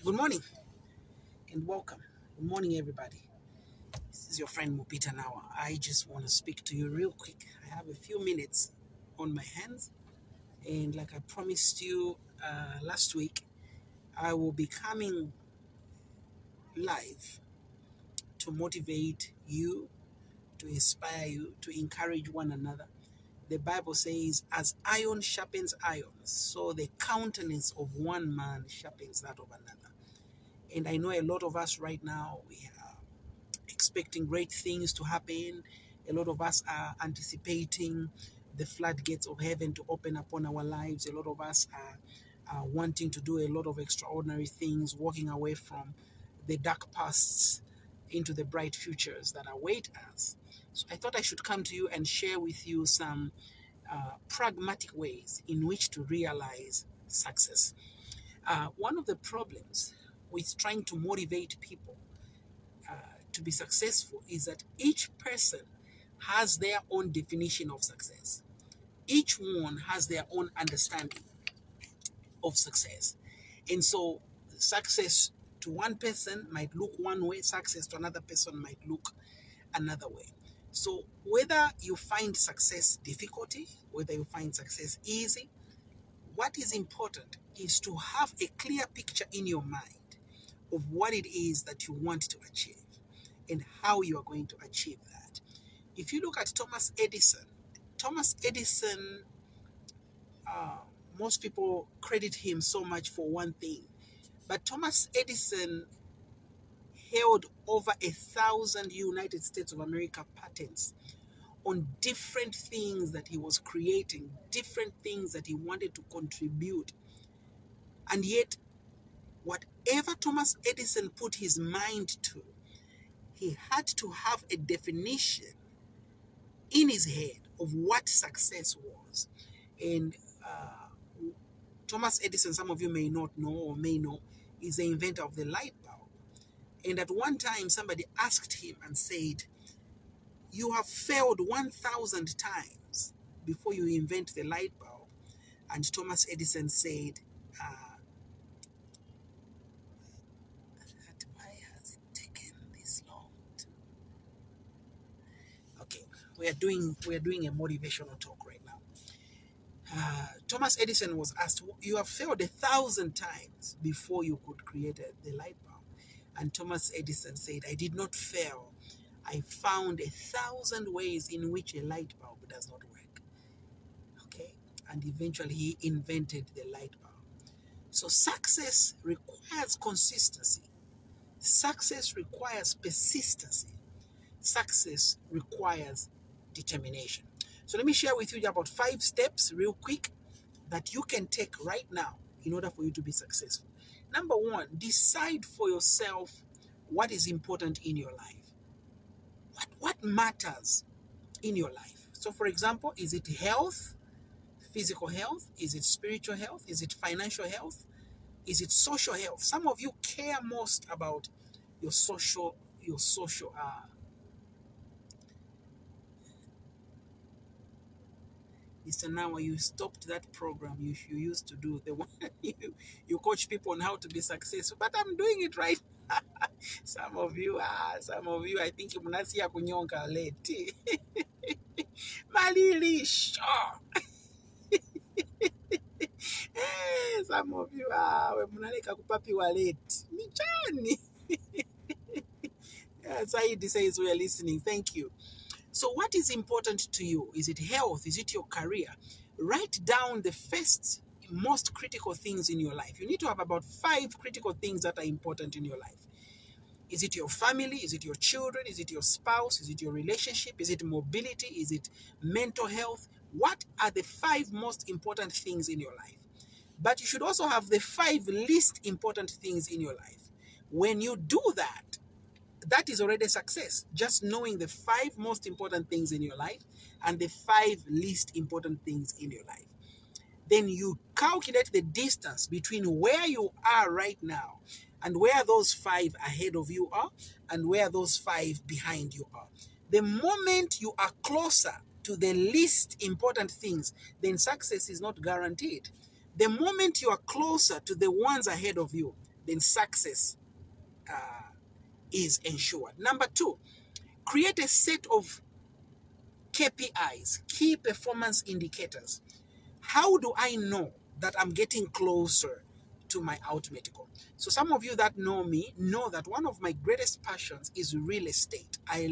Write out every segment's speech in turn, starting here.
Good morning and welcome. Good morning, everybody. This is your friend Mupita Nawa. I just want to speak to you real quick. I have a few minutes on my hands, and like I promised you last week, I will be coming live to motivate you, to inspire you, to encourage one another. The Bible says, as iron sharpens iron, so the countenance of one man sharpens that of another. And I know a lot of us right now, we are expecting great things to happen. A lot of us are anticipating the floodgates of heaven to open upon our lives. A lot of us are wanting to do a lot of extraordinary things, walking away from the dark pasts into the bright futures that await us. So I thought I should come to you and share with you some pragmatic ways in which to realize success. One of the problems with trying to motivate people uh, to be successful is that each person has their own definition of success. Each one has their own understanding of success. And so, success to one person might look one way, success to another person might look another way. So, whether you find success difficulty, whether you find success easy, what is important is to have a clear picture in your mind of what it is that you want to achieve and how you are going to achieve that. If you look at Thomas Edison, uh, most people credit him so much for one thing, but Thomas Edison held over 1,000 United States of America patents on different things that he was creating, different things that he wanted to contribute. And yet, whatever Thomas Edison put his mind to, he had to have a definition in his head of what success was. And Thomas Edison, some of you may not know or may know, is the inventor of the light bulb. And at one time, somebody asked him and said, "You have failed 1,000 times before you invent the light bulb." And Thomas Edison said, why has it taken this long? Okay, we are doing a motivational talk right now. Thomas Edison was asked, "You have failed 1,000 times before you could create the light bulb." And Thomas Edison said, "I did not fail. I found 1,000 ways in which a light bulb does not work." Okay? And eventually he invented the light bulb. So success requires consistency. Success requires persistency. Success requires determination. So let me share with you about 5 steps real quick that you can take right now in order for you to be successful. Number 1, decide for yourself what is important in your life. What matters in your life? So, for example, is it health, physical health? Is it spiritual health? Is it financial health? Is it social health? Some of you care most about your social Mr. Nawa, you stopped that program you used to do, the one you coach people on how to be successful, but I'm doing it right. Some of you, I think mnasia kunyonga late. Malilisho. Some of you we mnaleka kupapiwa late. Michani. Saidi says we are listening. Thank you. So what is important to you? Is it health? Is it your career? Write down the first most critical things in your life. You need to have about 5 critical things that are important in your life. Is it your family? Is it your children? Is it your spouse? Is it your relationship? Is it mobility? Is it mental health? What are the 5 most important things in your life? But you should also have the 5 least important things in your life. When you do that, that is already success. Just knowing the 5 most important things in your life and the 5 least important things in your life. Then you calculate the distance between where you are right now and where those 5 ahead of you are and where those 5 behind you are. The moment you are closer to the least important things, then success is not guaranteed. The moment you are closer to the ones ahead of you, then success is ensured. Number two, create a set of KPIs, key performance indicators. How do I know that I'm getting closer to my ultimate goal? So some of you that know me know that one of my greatest passions is real estate. I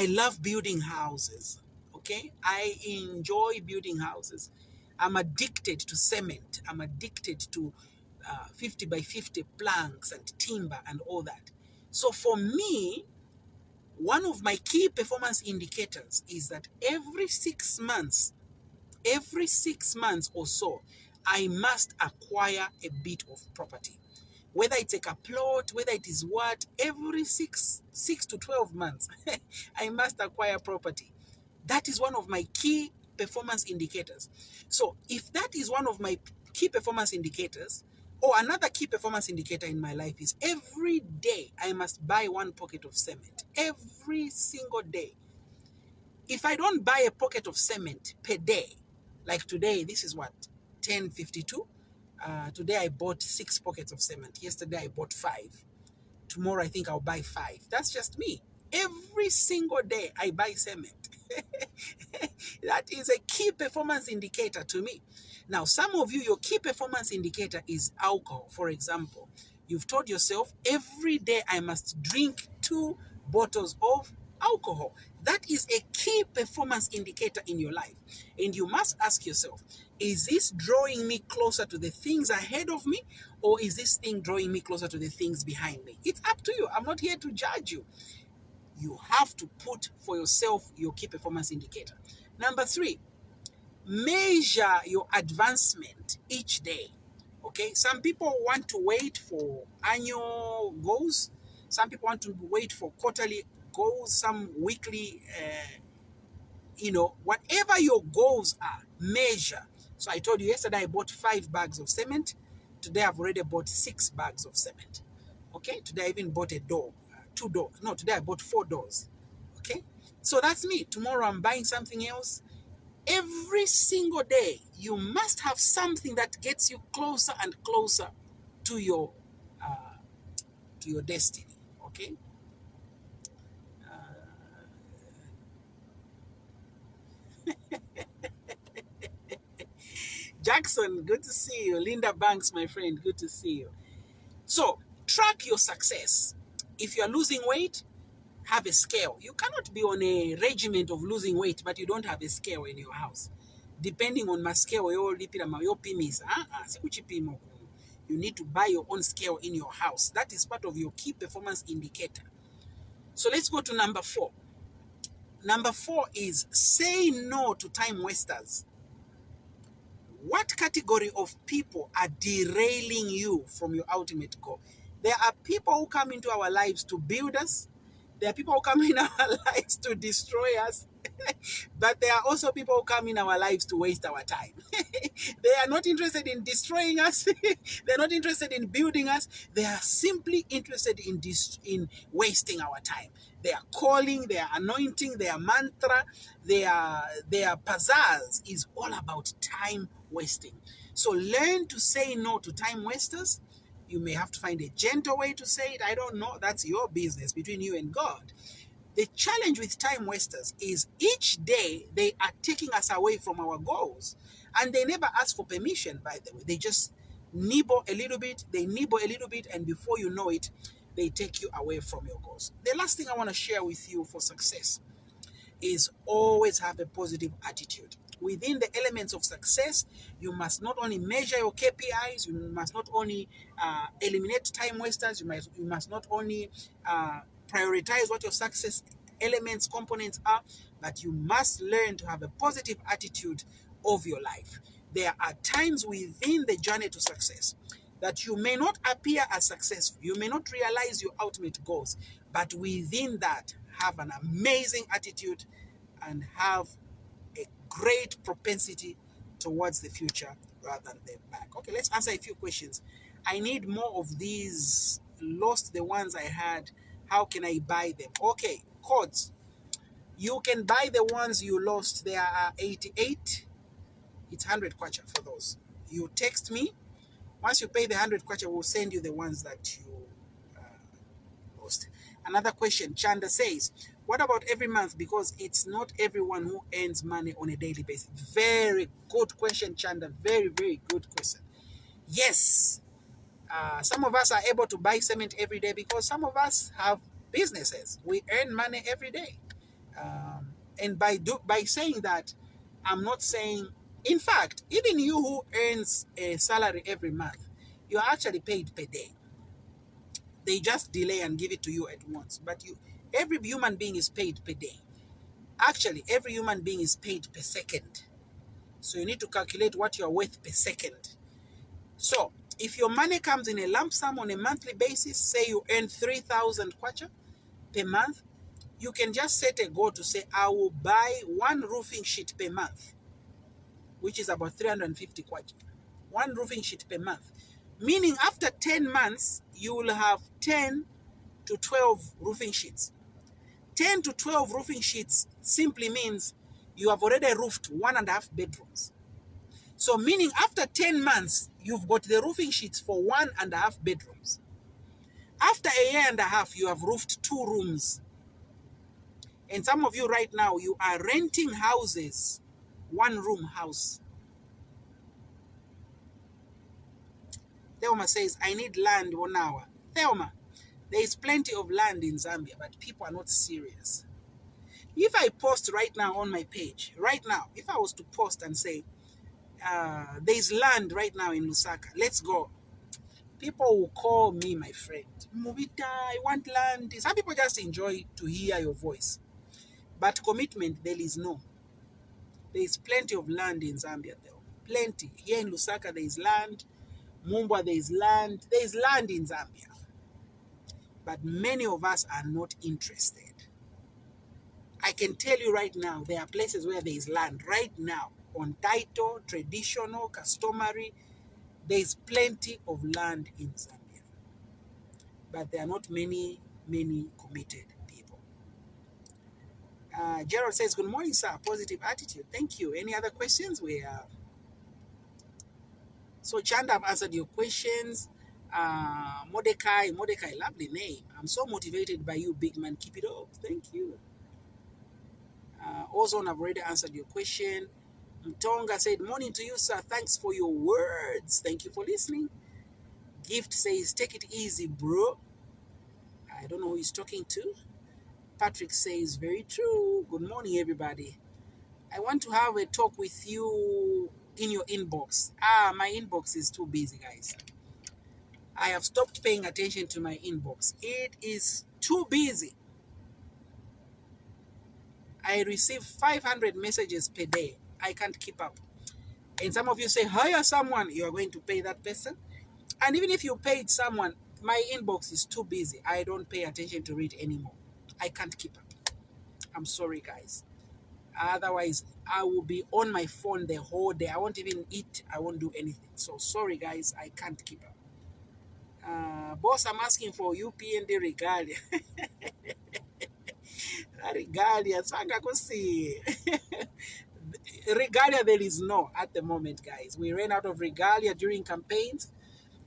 love building houses. Okay, I enjoy building houses. I'm addicted to cement. I'm addicted to 50 by 50 planks and timber and all that. So for me, one of my key performance indicators is that every 6 months or so, I must acquire a bit of property. Whether it's like a plot, whether it is what, every six to 12 months, I must acquire property. That is one of my key performance indicators. So if that is one of my key performance indicators, or another key performance indicator in my life is every day I must buy one pocket of cement. Every single day. If I don't buy a pocket of cement per day, like today, this is what, 10:52. Today I bought 6 pockets of cement. Yesterday I bought 5. Tomorrow I think I'll buy 5. That's just me. Every single day I buy cement. That is a key performance indicator to me. Now, some of you, your key performance indicator is alcohol. For example, you've told yourself every day I must drink 2 bottles of alcohol. That is a key performance indicator in your life. And you must ask yourself, is this drawing me closer to the things ahead of me, or is this thing drawing me closer to the things behind me? It's up to you. I'm not here to judge you. You have to put for yourself your key performance indicator. Number 3, measure your advancement each day. Okay, some people want to wait for annual goals. Some people want to wait for quarterly goals, some weekly, whatever your goals are, measure. So I told you yesterday I bought 5 bags of cement. Today I've already bought 6 bags of cement. Okay, today I even bought a door, 2 doors. No, today I bought 4 doors. Okay, so that's me. Tomorrow I'm buying something else. Every single day, you must have something that gets you closer and closer to your destiny. Okay. Jackson, good to see you. Linda Banks, my friend, good to see you. So, track your success. If you're losing weight, have a scale. You cannot be on a regiment of losing weight, but you don't have a scale in your house. Depending on my scale, your PIMIS. You need to buy your own scale in your house. That is part of your key performance indicator. So let's go to number 4. Number 4 is say no to time wasters. What category of people are derailing you from your ultimate goal? There are people who come into our lives to build us. There are people who come in our lives to destroy us. But there are also people who come in our lives to waste our time. They are not interested in destroying us. They're not interested in building us. They are simply interested in wasting our time. Their calling, their anointing, their mantra, their pizzazz is all about time wasting. So learn to say no to time wasters. You may have to find a gentle way to say it. I don't know. That's your business between you and God. The challenge with time wasters is each day they are taking us away from our goals. And they never ask for permission, by the way. They just nibble a little bit, and before you know it, they take you away from your goals. The last thing I want to share with you for success is always have a positive attitude. Within the elements of success, you must not only measure your KPIs, you must not only eliminate time wasters, you must not only prioritize what your success elements, components are, but you must learn to have a positive attitude of your life. There are times within the journey to success that you may not appear as successful, you may not realize your ultimate goals, but within that, have an amazing attitude and have a great propensity towards the future rather than the back. Okay, let's answer a few questions. I need more of these. Lost the ones I had. How can I buy them? Okay, codes. You can buy the ones you lost. There are 88. It's 100 kwacha for those. You text me. Once you pay the 100 kwacha, we'll send you the ones that you post. Another question, Chanda says, what about every month? Because it's not everyone who earns money on a daily basis. Very good question, Chanda. Very, very good question. Yes, some of us are able to buy cement every day because some of us have businesses. We earn money every day. And by saying that, I'm not saying, in fact, even you who earns a salary every month, you're actually paid per day. They just delay and give it to you at once. But every human being is paid per day. Actually, every human being is paid per second. So you need to calculate what you're worth per second. So if your money comes in a lump sum on a monthly basis, say you earn 3,000 kwacha per month, you can just set a goal to say, I will buy one roofing sheet per month, which is about 350 kwacha. One roofing sheet per month. Meaning after 10 months, you will have 10 to 12 roofing sheets. 10 to 12 roofing sheets simply means you have already roofed 1.5 bedrooms. So meaning after 10 months, you've got the roofing sheets for 1.5 bedrooms. After a year and a half, you have roofed 2 rooms. And some of you right now, you are renting houses, 1-room house. Thelma says, I need land 1 hour. Thelma, there is plenty of land in Zambia, but people are not serious. If I post right now on my page, right now, if I was to post and say, there's land right now in Lusaka, let's go. People will call me my friend. Mubita, I want land. Some people just enjoy to hear your voice. But commitment, there is no. There is plenty of land in Zambia, though. Plenty. Here in Lusaka, there is land. Mumbwa, there is land. There is land in Zambia. But many of us are not interested. I can tell you right now, there are places where there is land right now. On title, traditional, customary. There is plenty of land in Zambia. But there are not many committed people. Gerald says, good morning, sir. Positive attitude. Thank you. Any other questions? So Chanda, I've answered your questions. Mordecai, lovely name. I'm so motivated by you, big man. Keep it up. Thank you. Ozone, I've already answered your question. Mtonga said, morning to you, sir. Thanks for your words. Thank you for listening. Gift says, take it easy, bro. I don't know who he's talking to. Patrick says, very true. Good morning, everybody. I want to have a talk with you in your inbox. My inbox is too busy, guys. I have stopped paying attention to my inbox. It is too busy. I receive 500 messages per day. I can't keep up. And some of you say, hire someone. You are going to pay that person. And even if you paid someone, my inbox is too busy. I don't pay attention to it anymore. I can't keep up. I'm sorry, guys. Otherwise, I will be on my phone the whole day. I won't even eat. I won't do anything. So sorry, guys. I can't keep up. Boss, I'm asking for UPND regalia. Regalia. Regalia, there is no at the moment, guys. We ran out of regalia during campaigns.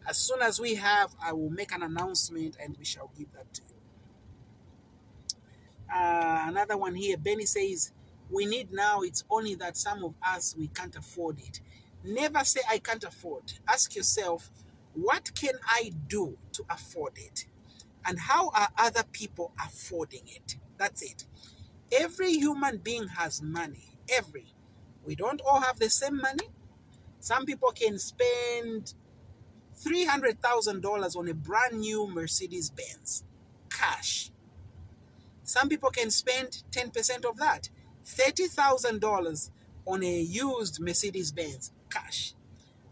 As soon as we have, I will make an announcement and we shall give that to you. Another one here, Benny says, we need now, it's only that some of us, we can't afford it. Never say I can't afford. Ask yourself, what can I do to afford it? And how are other people affording it? That's it. Every human being has money. We don't all have the same money. Some people can spend $300,000 on a brand new Mercedes Benz, cash. Some people can spend 10% of that, $30,000 on a used Mercedes Benz, cash.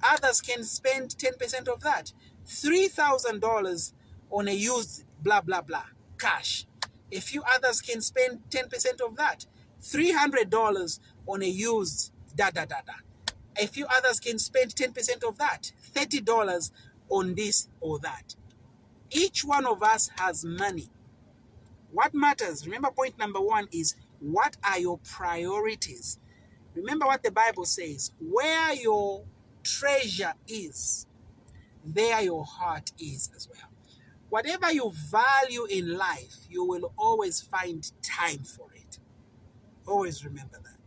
Others can spend 10% of that, $3,000 on a used blah, blah, blah, cash. A few others can spend 10% of that, $300 on a used da, da, da, da. A few others can spend 10% of that, $30 on this or that. Each one of us has money. What matters? Remember, point number 1 is, what are your priorities? Remember what the Bible says. Where your treasure is, there your heart is as well. Whatever you value in life, you will always find time for it. Always remember that.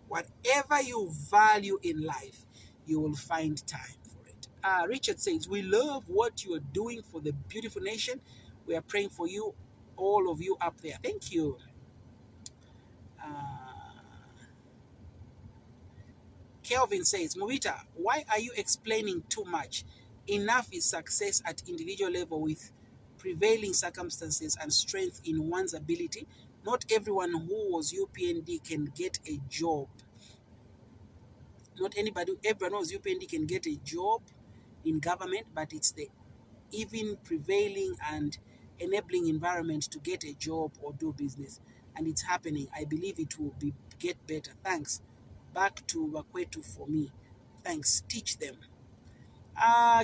Whatever you value in life, you will find time for it. Richard says, we love what you are doing for the beautiful nation. We are praying for you, all of you up there. Thank you. Uh, Kelvin says, Movita, why are you explaining too much? Enough is success at individual level with prevailing circumstances and strength in one's ability. Not everyone who was UPND can get a job. Not everyone who was UPND can get a job in government, but it's the even prevailing and enabling environment to get a job or do business. And it's happening. I believe it will get better. Thanks. Back to Wakwetu for me. Thanks. Teach them.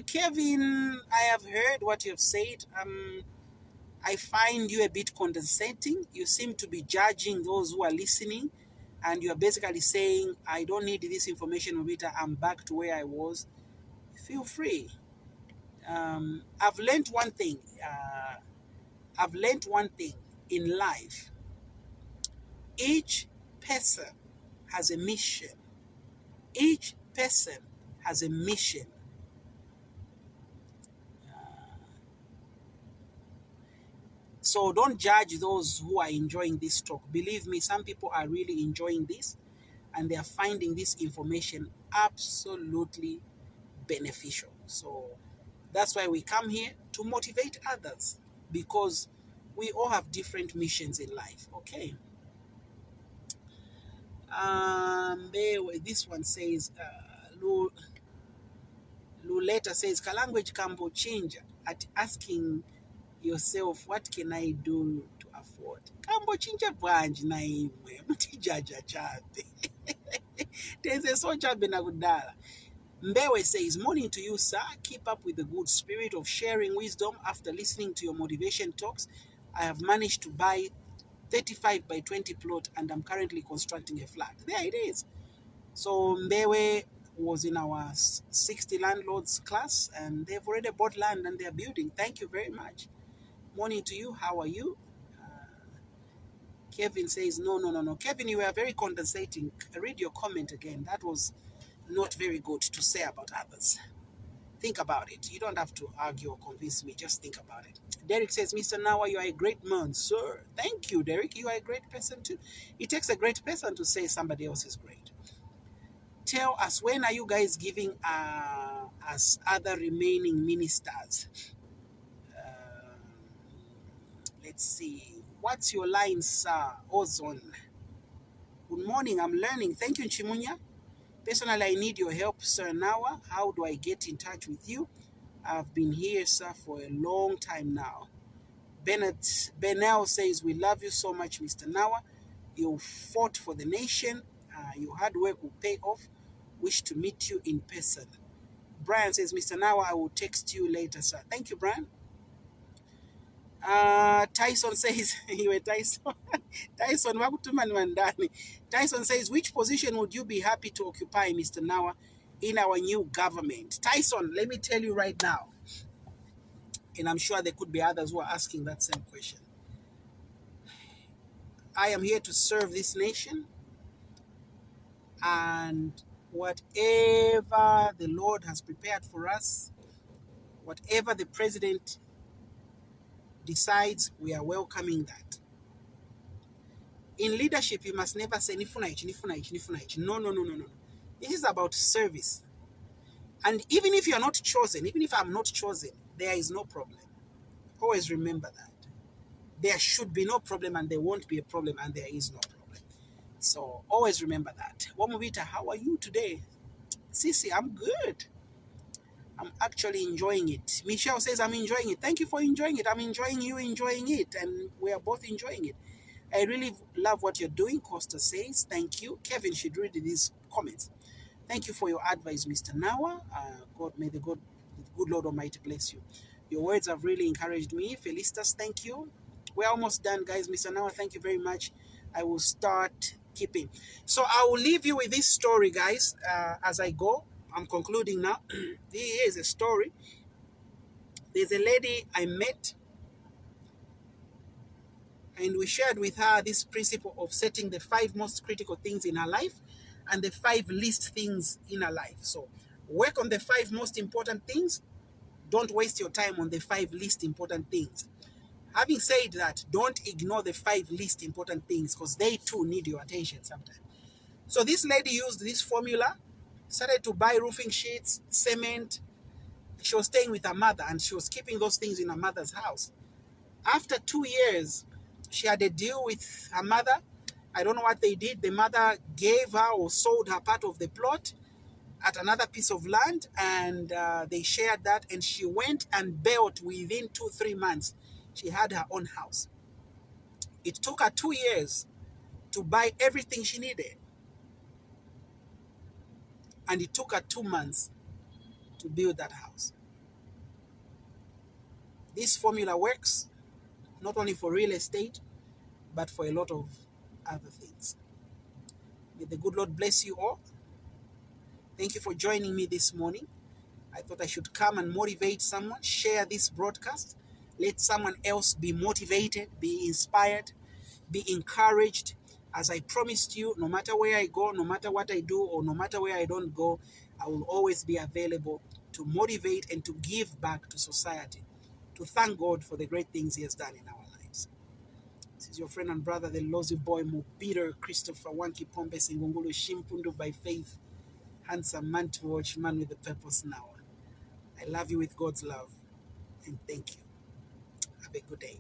Kevin, I have heard what you have said. I find you a bit condescending. You seem to be judging those who are listening, and you are basically saying, I don't need this information, Mobita. I'm back to where I was. Feel free. I've learned one thing. I've learned one thing in life. Each person has a mission. Each person has a mission. So don't judge those who are enjoying this talk. Believe me, some people are really enjoying this and they are finding this information absolutely beneficial. So that's why we come here to motivate others, because we all have different missions in life. Okay. This one says, Luleta says, Kalanguage Kambo change at asking yourself, what can I do to afford? Kambo chinja bwanji na imwe, mutijaja chabe. Tenze socha benagudala. Mbewe says, morning to you, sir. Keep up with the good spirit of sharing wisdom. After listening to your motivation talks, I have managed to buy 35 by 20 plot and I'm currently constructing a flat. There it is. So Mbewe was in our 60 landlords class and they've already bought land and they're building. Thank you very much. Morning to you. How are you? Kevin says, no. Kevin, you were very condescending. Read your comment again. That was not very good to say about others. Think about it. You don't have to argue or convince me. Just think about it. Derek says, Mr. Nawa, you are a great man, sir. Thank you, Derek. You are a great person too. It takes a great person to say somebody else is great. Tell us, when are you guys giving us other remaining ministers? Let's see. What's your line, sir? Ozone. Good morning. I'm learning. Thank you, Chimunya. Personally, I need your help, sir. Nawa. How do I get in touch with you? I've been here, sir, for a long time now. Benel says, we love you so much, Mr. Nawa. You fought for the nation. Your hard work will pay off. Wish to meet you in person. Brian says, Mr. Nawa, I will text you later, sir. Thank you, Brian. Tyson says, you were Tyson. Tyson, Tyson says, which position would you be happy to occupy, Mr. Nawa, in our new government? Tyson, let me tell you right now, and I'm sure there could be others who are asking that same question. I am here to serve this nation, and whatever the Lord has prepared for us, whatever the president decides, we are welcoming that. In leadership, you must never say, nifuna ichi, nifuna ichi, nifuna ichi. No. This is about service. And even if you are not chosen, even if I'm not chosen, there is no problem. Always remember that. There should be no problem and there won't be a problem and there is no problem. So always remember that. Wamubita, how are you today? Sisi, I'm good. I'm actually enjoying it. Michelle says, I'm enjoying it. Thank you for enjoying it. I'm enjoying you enjoying it. And we are both enjoying it. I really love what you're doing. Costa says, thank you. Kevin should read these comments. Thank you for your advice, Mr. Nawa. May the good Lord Almighty bless you. Your words have really encouraged me. Felicitas, thank you. We're almost done, guys. Mr. Nawa, thank you very much. I will start keeping. So I will leave you with this story, guys, as I go. I'm concluding now. Here is a story. There's a lady I met, and we shared with her this principle of setting the 5 most critical things in her life and the 5 least things in her life. So work on the 5 most important things. Don't waste your time on the 5 least important things. Having said that, don't ignore the 5 least important things, because they too need your attention sometimes. So this lady used this formula, started to buy roofing sheets, cement. She was staying with her mother, and she was keeping those things in her mother's house. After 2 years, she had a deal with her mother. I don't know what they did. The mother gave her or sold her part of the plot at another piece of land, and they shared that, and she went and built within 2-3 months. She had her own house. It took her 2 years to buy everything she needed, and it took her 2 months to build that house. This formula works not only for real estate, but for a lot of other things. May the good Lord bless you all. Thank you for joining me this morning. I thought I should come and motivate someone, share this broadcast, let someone else be motivated, be inspired, be encouraged. As I promised you, no matter where I go, no matter what I do, or no matter where I don't go, I will always be available to motivate and to give back to society, to thank God for the great things He has done in our lives. This is your friend and brother, the Lozi boy, Mubiro Christopher Wanki Pombe Singungulu Shimpundu by faith, handsome man to watch, man with a purpose now. I love you with God's love, and thank you. Have a good day.